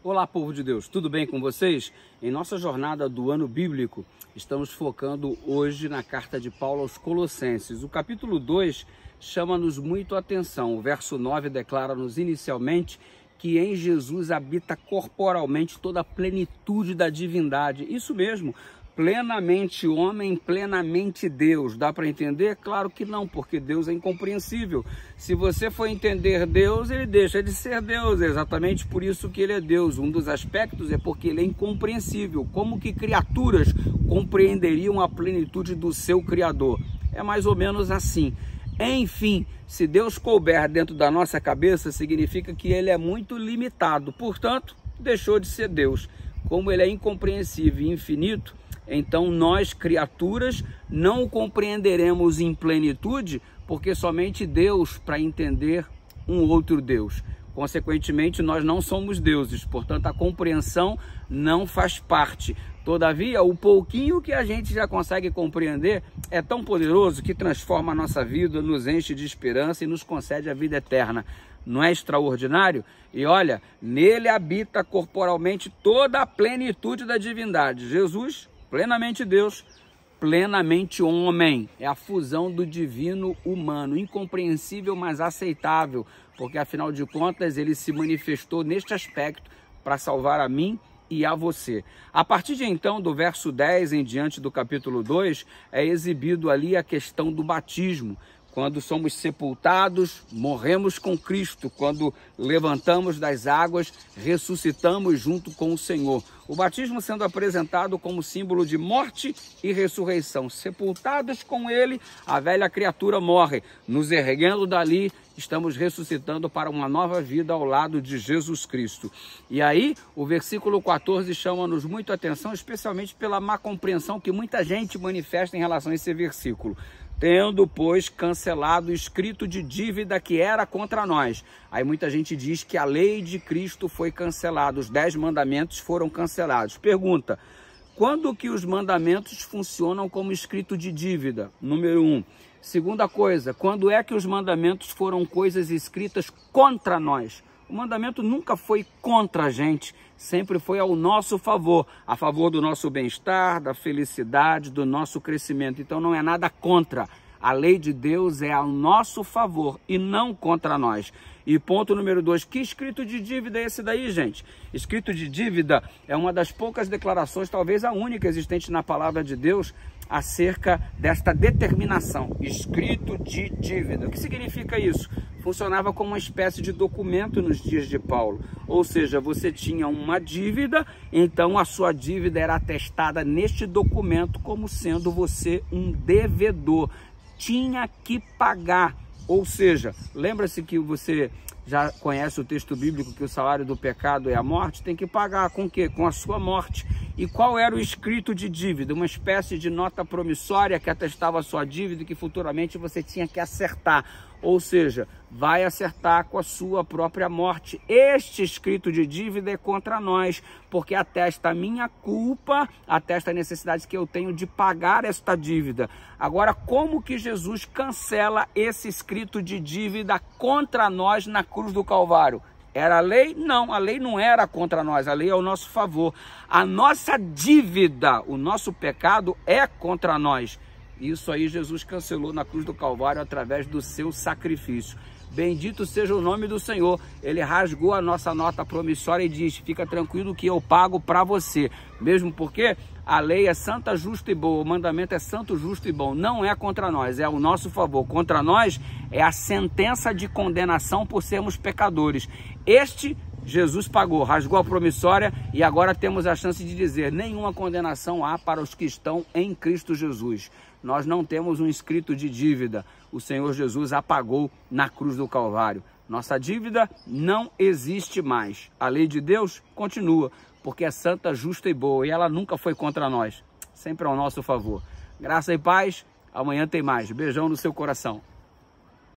Olá, povo de Deus, tudo bem com vocês? Em nossa jornada do ano bíblico, estamos focando hoje na carta de Paulo aos Colossenses. O capítulo 2 chama-nos muito a atenção. O verso 9 declara-nos inicialmente que em Jesus habita corporalmente toda a plenitude da divindade. Isso mesmo, plenamente homem, plenamente Deus. Dá para entender? Claro que não, porque Deus é incompreensível. Se você for entender Deus, ele deixa de ser Deus. É exatamente por isso que ele é Deus. Um dos aspectos é porque ele é incompreensível. Como que criaturas compreenderiam a plenitude do seu Criador? É mais ou menos assim. Enfim, se Deus couber dentro da nossa cabeça, significa que ele é muito limitado. Portanto, deixou de ser Deus. Como ele é incompreensível e infinito, então nós, criaturas, não o compreenderemos em plenitude, porque somente Deus para entender um outro Deus. Consequentemente, nós não somos deuses, portanto a compreensão não faz parte. Todavia, o pouquinho que a gente já consegue compreender é tão poderoso que transforma a nossa vida, nos enche de esperança e nos concede a vida eterna. Não é extraordinário? E olha, nele habita corporalmente toda a plenitude da divindade. Jesus, plenamente Deus, plenamente homem. É a fusão do divino humano, incompreensível, mas aceitável, porque afinal de contas ele se manifestou neste aspecto para salvar a mim e a você. A partir de então, do verso 10 em diante do capítulo 2, é exibido ali a questão do batismo. Quando somos sepultados, morremos com Cristo. Quando levantamos das águas, ressuscitamos junto com o Senhor. O batismo sendo apresentado como símbolo de morte e ressurreição. Sepultados com Ele, a velha criatura morre. Nos erguendo dali, estamos ressuscitando para uma nova vida ao lado de Jesus Cristo. E aí, o versículo 14 chama-nos muito a atenção, especialmente pela má compreensão que muita gente manifesta em relação a esse versículo. Tendo, pois, cancelado o escrito de dívida que era contra nós. Aí muita gente diz que a lei de Cristo foi cancelada, os 10 mandamentos foram cancelados. Pergunta, quando que os mandamentos funcionam como escrito de dívida? Número 1. Segunda coisa, quando é que os mandamentos foram coisas escritas contra nós? O mandamento nunca foi contra a gente, sempre foi ao nosso favor, a favor do nosso bem-estar, da felicidade, do nosso crescimento. Então não é nada contra. A lei de Deus é ao nosso favor e não contra nós. E ponto número 2, que escrito de dívida é esse daí, gente? Escrito de dívida é uma das poucas declarações, talvez a única existente na palavra de Deus, acerca desta determinação, escrito de dívida. O que significa isso? Funcionava como uma espécie de documento nos dias de Paulo, ou seja, você tinha uma dívida, então a sua dívida era atestada neste documento como sendo você um devedor, tinha que pagar, ou seja, lembra-se que você já conhece o texto bíblico que o salário do pecado é a morte, tem que pagar com o quê? Com a sua morte. E qual era o escrito de dívida? Uma espécie de nota promissória que atestava a sua dívida e que futuramente você tinha que acertar. Ou seja, vai acertar com a sua própria morte. Este escrito de dívida é contra nós, porque atesta a minha culpa, atesta a necessidade que eu tenho de pagar esta dívida. Agora, como que Jesus cancela esse escrito de dívida contra nós na cruz do Calvário? Era a lei? Não, a lei não era contra nós, a lei é ao nosso favor. A nossa dívida, o nosso pecado é contra nós. Isso aí Jesus cancelou na cruz do Calvário através do seu sacrifício. Bendito seja o nome do Senhor. Ele rasgou a nossa nota promissória e diz, fica tranquilo que eu pago para você. Mesmo porque a lei é santa, justa e boa, o mandamento é santo, justo e bom. Não é contra nós, é ao nosso favor. Contra nós é a sentença de condenação por sermos pecadores. Este Jesus pagou, rasgou a promissória e agora temos a chance de dizer, nenhuma condenação há para os que estão em Cristo Jesus. Nós não temos um escrito de dívida, o Senhor Jesus apagou na cruz do Calvário. Nossa dívida não existe mais. A lei de Deus continua, porque é santa, justa e boa e ela nunca foi contra nós, sempre ao nosso favor. Graça e paz, amanhã tem mais. Beijão no seu coração.